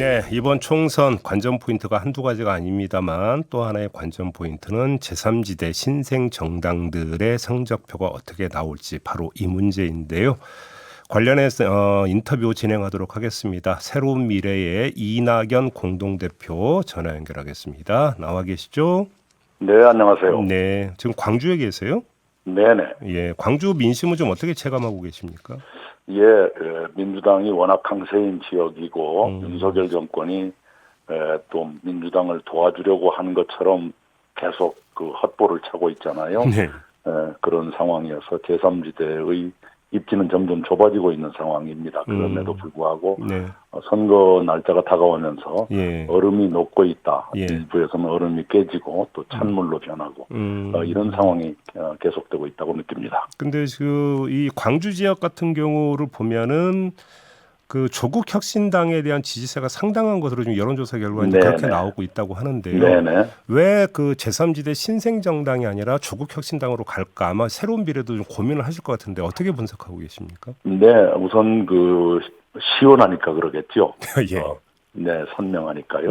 네, 이번 총선 관전 포인트가 한두 가지가 아닙니다만 또 하나의 관전 포인트는 제3지대 신생 정당들의 성적표가 어떻게 나올지 바로 이 문제인데요. 관련해서 인터뷰 진행하도록 하겠습니다. 새로운 미래의 이낙연 공동대표 전화 연결하겠습니다. 나와 계시죠? 네, 안녕하세요. 네, 지금 광주에 계세요? 네네. 예, 광주 민심은 좀 어떻게 체감하고 계십니까? 예, 민주당이 워낙 강세인 지역이고 윤석열 정권이 또 민주당을 도와주려고 하는 것처럼 계속 그 헛보를 차고 있잖아요. 네. 그런 상황이어서 제3지대의 입지는 점점 좁아지고 있는 상황입니다. 그럼에도 불구하고 네. 선거 날짜가 다가오면서 예. 얼음이 녹고 있다. 예. 일부에서는 얼음이 깨지고 또 찬물로 변하고 이런 상황이 계속되고 있다고 느낍니다. 근데 이 광주 지역 같은 경우를 보면은 그 조국 혁신당에 대한 지지세가 상당한 것으로 좀 여론조사 결과 이제 그렇게 나오고 있다고 하는데요. 네네. 왜 그 제3지대 신생정당이 아니라 조국 혁신당으로 갈까? 아마 새로운 미래도 좀 고민을 하실 것 같은데 어떻게 분석하고 계십니까? 네, 우선 그 시원하니까 그러겠죠. 예. 네, 선명하니까요.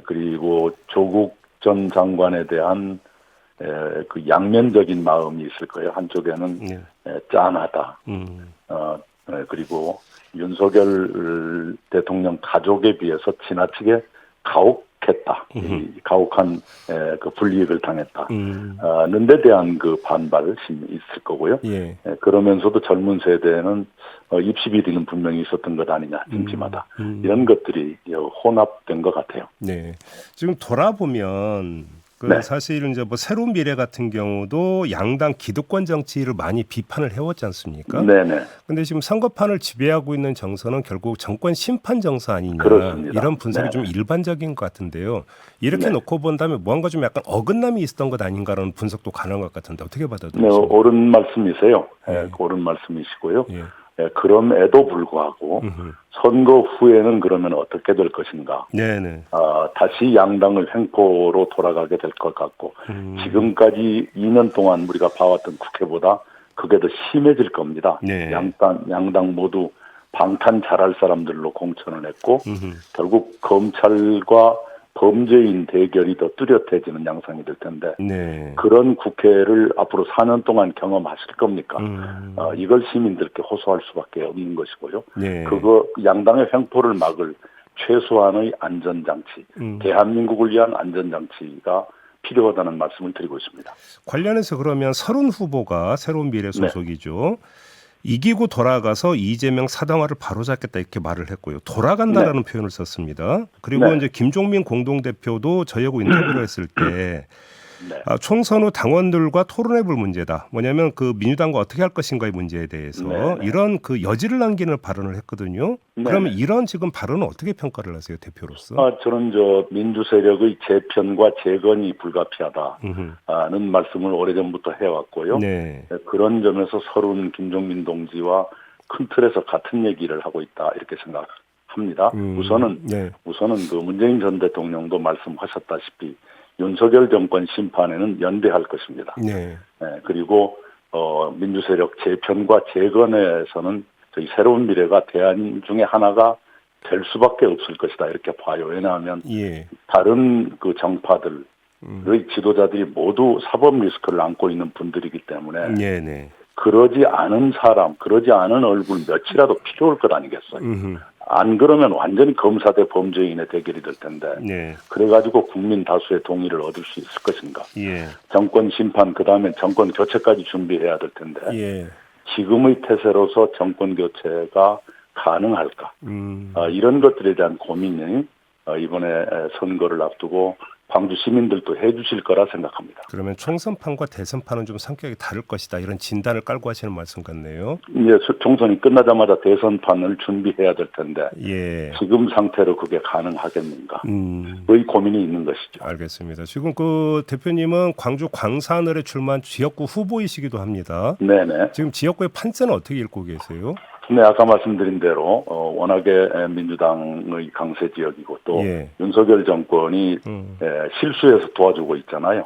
그리고 조국 전 장관에 대한 그 양면적인 마음이 있을 거예요. 한쪽에는 짠하다. 그리고 윤석열 대통령 가족에 비해서 지나치게 가혹했다. 가혹한 그 불이익을 당했다. 는 데 대한 그 반발심이 있을 거고요. 예. 그러면서도 젊은 세대는 입시 비리는 분명히 있었던 것 아니냐, 심심하다. 이런 것들이 혼합된 것 같아요. 네. 지금 돌아보면 사실은 이제 뭐 새로운 미래 같은 경우도 양당 기득권 정치를 많이 비판을 해왔지 않습니까? 네네. 근데 지금 선거판을 지배하고 있는 정서는 결국 정권 심판 정서 아니냐. 그렇습니다. 이런 분석이 좀 일반적인 것 같은데요. 이렇게 놓고 본다면 뭔가 좀 약간 어긋남이 있었던 것 아닌가라는 분석도 가능한 것 같은데 어떻게 받아들이십니까? 네, 옳은 말씀이세요. 옳은 말씀이시고요. 그럼에도 불구하고 선거 후에는 그러면 어떻게 될 것인가? 네네. 다시 양당을 횡포로 돌아가게 될 것 같고 지금까지 2년 동안 우리가 봐왔던 국회보다 그게 더 심해질 겁니다. 네. 양당 모두 방탄 잘할 사람들로 공천을 했고 결국 검찰과 범죄인 대결이 더 뚜렷해지는 양상이 될 텐데 그런 국회를 앞으로 4년 동안 경험하실 겁니까? 이걸 시민들께 호소할 수밖에 없는 것이고요. 그거 양당의 횡포를 막을 최소한의 안전장치, 대한민국을 위한 안전장치가 필요하다는 말씀을 드리고 있습니다. 관련해서 그러면 서른 후보가 새로운 미래 소속이죠. 이기고 돌아가서 이재명 사당화를 바로잡겠다 이렇게 말을 했고요. 돌아간다라는 표현을 썼습니다. 그리고 이제 김종민 공동대표도 저희하고 인터뷰를 했을 때 총선 후 당원들과 토론해볼 문제다. 뭐냐면 그 민주당과 어떻게 할 것인가의 문제에 대해서 이런 그 여지를 남기는 발언을 했거든요. 그러면 이런 지금 발언은 어떻게 평가를 하세요, 대표로서? 저는 민주 세력의 재편과 재건이 불가피하다는 말씀을 오래전부터 해왔고요. 그런 점에서 서른 김종민 동지와 큰 틀에서 같은 얘기를 하고 있다 이렇게 생각합니다. 우선은 그 문재인 전 대통령도 말씀하셨다시피 윤석열 정권 심판에는 연대할 것입니다. 그리고 민주 세력 재편과 재건에서는 저희 새로운 미래가 대안 중에 하나가 될 수밖에 없을 것이다 이렇게 봐요. 왜냐하면 다른 그 정파들의 지도자들이 모두 사법 리스크를 안고 있는 분들이기 때문에 그러지 않은 사람, 그러지 않은 얼굴 몇이라도 필요할 것 아니겠어요. 안 그러면 완전히 검사 대 범죄인의 대결이 될 텐데 그래가지고 국민 다수의 동의를 얻을 수 있을 것인가. 정권 심판 그다음에 정권 교체까지 준비해야 될 텐데 지금의 태세로서 정권 교체가 가능할까. 이런 것들에 대한 고민이 이번에 선거를 앞두고 광주 시민들도 해주실 거라 생각합니다. 그러면 총선판과 대선판은 좀 성격이 다를 것이다. 이런 진단을 깔고 하시는 말씀 같네요. 총선이 끝나자마자 대선판을 준비해야 될 텐데 지금 상태로 그게 가능하겠는가. 의 고민이 있는 것이죠. 알겠습니다. 지금 그 대표님은 광주 광산을에 출마한 지역구 후보이시기도 합니다. 지금 지역구의 판세는 어떻게 읽고 계세요? 아까 말씀드린 대로 워낙에 민주당의 강세 지역이고 또 윤석열 정권이 실수해서 도와주고 있잖아요.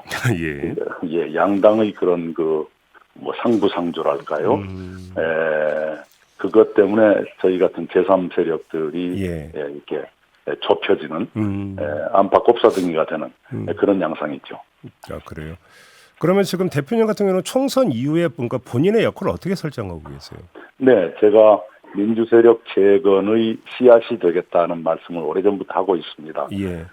양당의 그런 뭐 상부상조랄까요? 그것 때문에 저희 같은 제3 세력들이 이렇게 좁혀지는 안팎 곱사등이가 되는 그런 양상이죠. 아, 그래요. 그러면 지금 대표님 같은 경우는 총선 이후에 뭔가 본인의 역할을 어떻게 설정하고 계세요? 네, 제가 민주 세력 재건의 씨앗이 되겠다는 말씀을 오래전부터 하고 있습니다. 예.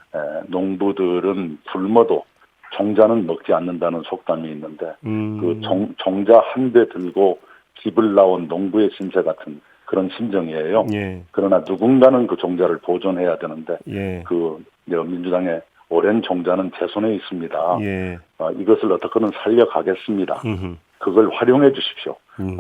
농부들은 굶어도 종자는 먹지 않는다는 속담이 있는데 그 종자 한 대 들고 집을 나온 농부의 심세 같은 그런 심정이에요. 예. 그러나 누군가는 그 종자를 보존해야 되는데 예. 그 민주당의 오랜 종자는 제 손에 있습니다. 예. 이것을 어떻게든 살려가겠습니다. 그걸 활용해 주십시오.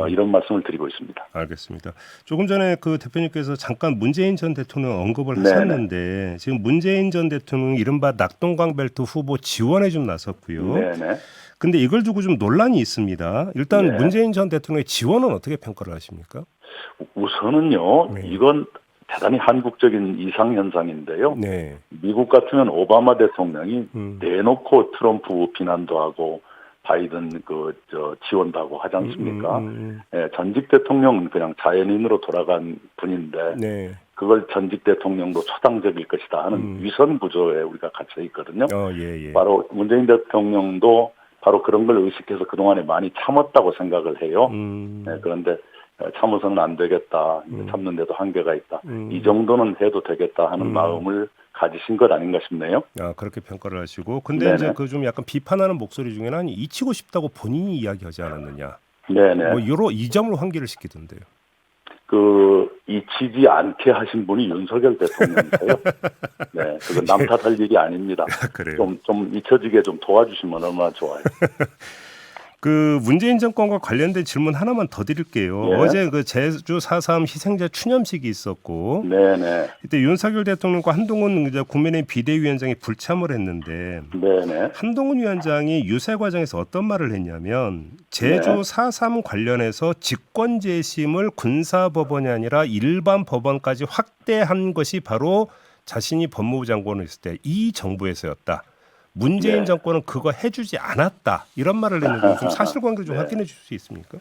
이런 말씀을 드리고 있습니다. 알겠습니다. 조금 전에 그 대표님께서 잠깐 문재인 전 대통령 언급을 하셨는데 지금 문재인 전 대통령 이른바 낙동강 벨트 후보 지원에 좀 나섰고요. 네네. 근데 이걸 두고 좀 논란이 있습니다. 일단 문재인 전 대통령의 지원은 어떻게 평가를 하십니까? 우선은요. 이건 대단히 한국적인 이상현상인데요. 네. 미국 같으면 오바마 대통령이 대놓고 트럼프 비난도 하고 바이든 지원도 하고 하지 않습니까? 전직 대통령은 그냥 자연인으로 돌아간 분인데 그걸 전직 대통령도 초당적일 것이다 하는 위선 구조에 우리가 갇혀 있거든요. 바로 문재인 대통령도 바로 그런 걸 의식해서 그동안에 많이 참았다고 생각을 해요. 그런데 참아서는 안 되겠다. 참는데도 한계가 있다. 이 정도는 해도 되겠다 하는 마음을 가지신 것 아닌가 싶네요. 아, 그렇게 평가를 하시고. 근데 이제 그 좀 약간 비판하는 목소리 중에는 잊히고 싶다고 본인이 이야기하지 않았느냐. 네네. 뭐 이 점으로 환기를 시키던데요. 잊히지 않게 하신 분이 윤석열 대통령이세요. 네, 그건 남 탓할 일이 아닙니다. 그래요. 좀 잊혀지게 좀 도와주시면 얼마나 좋아요. 그 문재인 정권과 관련된 질문 하나만 더 드릴게요. 어제 그 제주 4.3 희생자 추념식이 있었고, 이때 윤석열 대통령과 한동훈 국민의힘 비대위원장이 불참을 했는데, 한동훈 위원장이 유세 과정에서 어떤 말을 했냐면 제주 4.3 관련해서 직권재심을 군사법원이 아니라 일반 법원까지 확대한 것이 바로 자신이 법무부 장관을 했을 때 이 정부에서였다. 문재인 정권은 그거 해주지 않았다. 이런 말을 했는데 좀 사실관계 좀 확인해 주실 수 있습니까?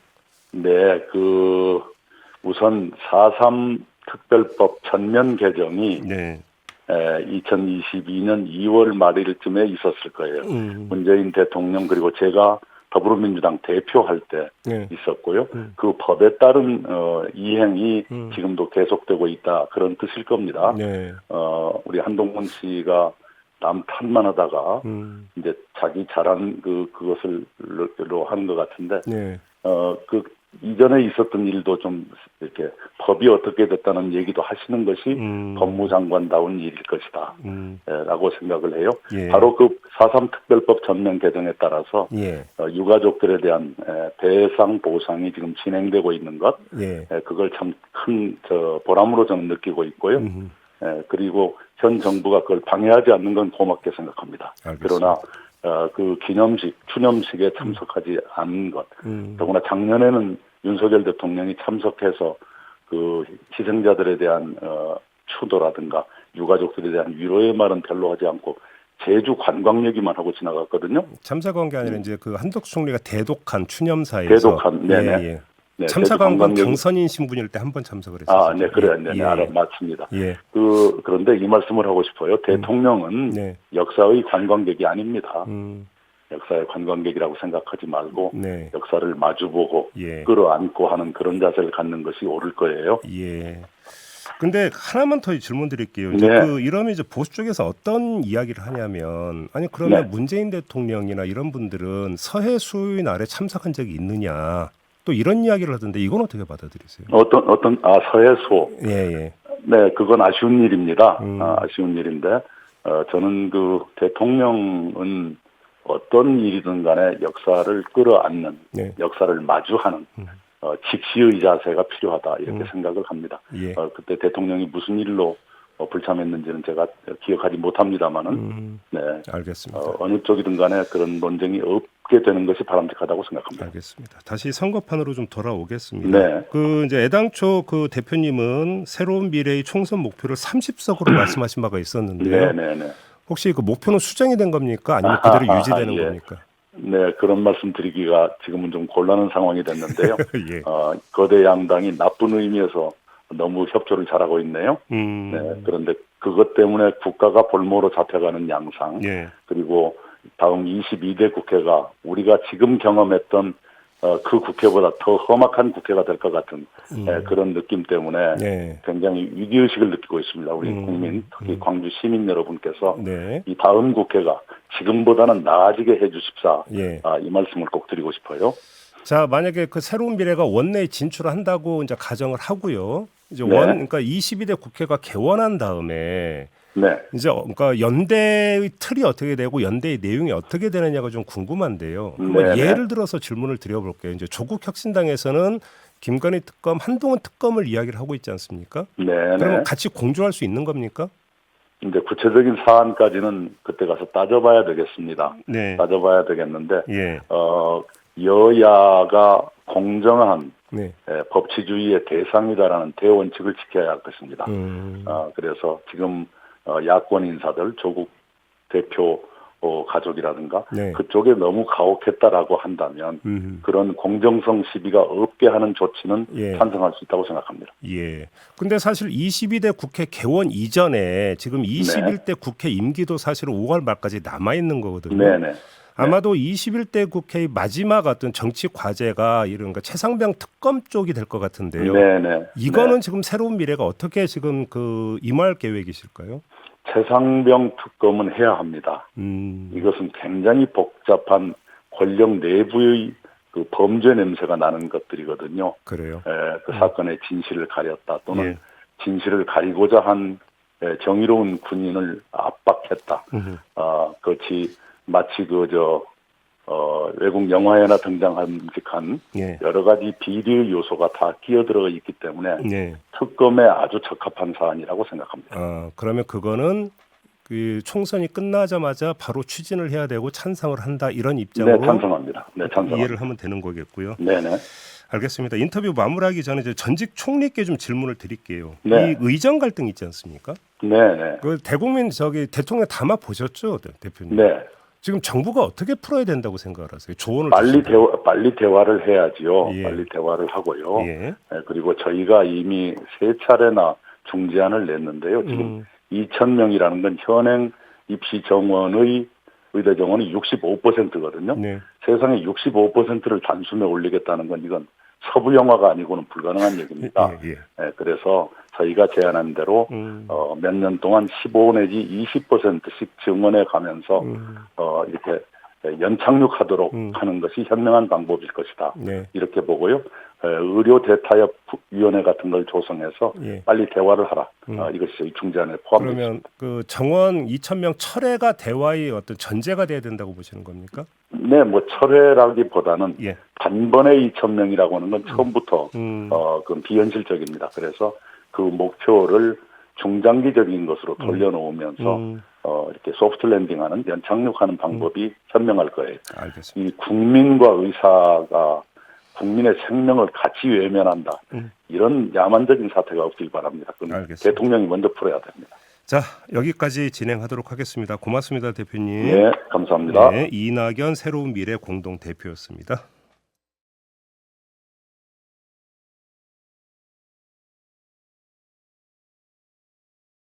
네, 우선 4.3 특별법 전면 개정이 2022년 2월 말일쯤에 있었을 거예요. 문재인 대통령 그리고 제가 더불어민주당 대표할 때 있었고요. 그 법에 따른 이행이 지금도 계속되고 있다. 그런 뜻일 겁니다. 우리 한동훈 씨가 남 탓만 하다가 이제 자기 잘한 그것을로 하는 것 같은데 그 이전에 있었던 일도 좀 이렇게 법이 어떻게 됐다는 얘기도 하시는 것이 법무장관다운 일일 것이다 라고 생각을 해요. 바로 그 4.3 특별법 전면 개정에 따라서 유가족들에 대한 배상 보상이 지금 진행되고 있는 것 그걸 참 큰 보람으로 저는 느끼고 있고요. 그리고 현 정부가 그걸 방해하지 않는 건 고맙게 생각합니다. 그러나 그 추념식에 참석하지 않은 것, 더구나 작년에는 윤석열 대통령이 참석해서 그 희생자들에 대한 추도라든가 유가족들에 대한 위로의 말은 별로 하지 않고 제주 관광 얘기만 하고 지나갔거든요. 참석한 게 아니라 이제 그 한덕수 총리가 대독한 추념사에서 참석한 건 당선인 신분일 때 한 번 참석을 했었어요. 네, 그래요. 맞습니다. 그런데 이 말씀을 하고 싶어요. 대통령은 역사의 관광객이 아닙니다. 역사의 관광객이라고 생각하지 말고 역사를 마주보고 끌어안고 하는 그런 자세를 갖는 것이 옳을 거예요. 근데 하나만 더 질문 드릴게요. 이러면 이제 보수 쪽에서 어떤 이야기를 하냐면 그러면 문재인 대통령이나 이런 분들은 서해 수요일 날에 참석한 적이 있느냐. 또 이런 이야기를 하던데 이건 어떻게 받아들이세요? 서해수. 네, 그건 아쉬운 일입니다. 아쉬운 일인데 저는 그 대통령은 어떤 일이든 간에 역사를 끌어안는, 역사를 마주하는 직시의 자세가 필요하다 이렇게 생각을 합니다. 그때 대통령이 무슨 일로 불참했는지는 제가 기억하지 못합니다만은 알겠습니다. 어느 쪽이든 간에 그런 논쟁이 없게 되는 것이 바람직하다고 생각합니다. 알겠습니다. 다시 선거판으로 좀 돌아오겠습니다. 이제 애당초 그 대표님은 새로운 미래의 총선 목표를 30석으로 말씀하신 바가 있었는데요. 혹시 그 목표는 수정이 된 겁니까? 아니면 그대로 유지되는 겁니까? 네, 그런 말씀 드리기가 지금은 좀 곤란한 상황이 됐는데요. 거대 양당이 나쁜 의미에서 너무 협조를 잘하고 있네요. 네, 그런데 그것 때문에 국가가 볼모로 잡혀가는 양상, 예. 그리고 다음 22대 국회가 우리가 지금 경험했던 그 국회보다 더 험악한 국회가 될 것 같은 그런 느낌 때문에 네. 굉장히 위기의식을 느끼고 있습니다. 우리 국민, 특히 광주 시민 여러분께서 네. 이 다음 국회가 지금보다는 나아지게 해주십사 예. 이 말씀을 꼭 드리고 싶어요. 자, 만약에 그 새로운 미래가 원내에 진출한다고 이제 가정을 하고요. 이제 네. 그러니까 22대 국회가 개원한 다음에 네. 이제 그러니까 연대의 틀이 어떻게 되고 연대의 내용이 어떻게 되느냐가 좀 궁금한데요. 한번 예를 들어서 질문을 드려볼게요. 이제 조국혁신당에서는 김건희 특검, 한동훈 특검을 이야기를 하고 있지 않습니까? 네. 그러면 같이 공조할 수 있는 겁니까? 이제 구체적인 사안까지는 그때 가서 따져봐야 되겠습니다. 네. 따져봐야 되겠는데, 예. 여야가 공정한 네. 법치주의의 대상이다라는 대원칙을 지켜야 할 것입니다. 그래서 지금 야권 인사들, 조국 대표 가족이라든가 네. 그쪽에 너무 가혹했다라고 한다면 그런 공정성 시비가 없게 하는 조치는 예. 찬성할 수 있다고 생각합니다. 예. 근데 사실 22대 국회 개원 이전에 지금 21대 네. 국회 임기도 사실은 5월 말까지 남아 있는 거거든요. 네네. 아마도 21대 국회의 마지막 어떤 정치 과제가 이런 거 최상병 특검 쪽이 될 것 같은데요. 네네. 이거는 네. 지금 새로운 미래가 어떻게 지금 임할 계획이실까요? 최상병 특검은 해야 합니다. 이것은 굉장히 복잡한 권력 내부의 그 범죄 냄새가 나는 것들이거든요. 그래요? 그 사건의 진실을 가렸다 또는 예. 진실을 가리고자 한 정의로운 군인을 압박했다. 그렇지 마치 외국 영화에나 등장한 예. 여러 가지 비리의 요소가 다 끼어들어 있기 때문에 예. 특검에 아주 적합한 사안이라고 생각합니다. 그러면 그거는 그 총선이 끝나자마자 바로 추진을 해야 되고 찬성을 한다 이런 입장으로 네, 찬성합니다. 네, 찬성합니다. 이해를 하면 되는 거겠고요. 네네. 알겠습니다. 인터뷰 마무리하기 전에 전직 총리께 좀 질문을 드릴게요. 네. 이 의정 갈등 있지 않습니까? 네네. 그 대국민 대통령 담아 보셨죠, 대표님? 네. 지금 정부가 어떻게 풀어야 된다고 생각을 하세요? 조언을 빨리 대화를 해야지요. 예. 빨리 대화를 하고요. 예. 네, 그리고 저희가 이미 3차례나 중재안을 냈는데요. 지금 2,000명이라는 건 현행 입시 정원의 의대 정원이 65%거든요. 네. 세상에 65%를 단숨에 올리겠다는 건 이건 서부 영화가 아니고는 불가능한 얘기입니다. 예. 네, 그래서 저희가 제안한 대로 몇 년 동안 15 내지 20%씩 증원해 가면서 이렇게 연착륙하도록 하는 것이 현명한 방법일 것이다. 네. 이렇게 보고요. 의료 대타협 위원회 같은 걸 조성해서 예. 빨리 대화를 하라. 이것이 저희 중재안에 포함됩니다. 그러면 그 정원 2,000명 철회가 대화의 어떤 전제가 돼야 된다고 보시는 겁니까? 네, 뭐 철회라기보다는 예. 단번에 2,000명이라고 하는 건 처음부터 그건 비현실적입니다. 그래서 그 목표를 중장기적인 것으로 돌려놓으면서 이렇게 소프트 랜딩하는 연착륙하는 방법이 현명할 거예요. 알겠습니다. 이 국민과 의사가 국민의 생명을 같이 외면한다. 이런 야만적인 사태가 없길 바랍니다. 그건 대통령이 먼저 풀어야 됩니다. 자, 여기까지 진행하도록 하겠습니다. 고맙습니다, 대표님. 네, 감사합니다. 네, 이낙연 새로운 미래 공동대표였습니다.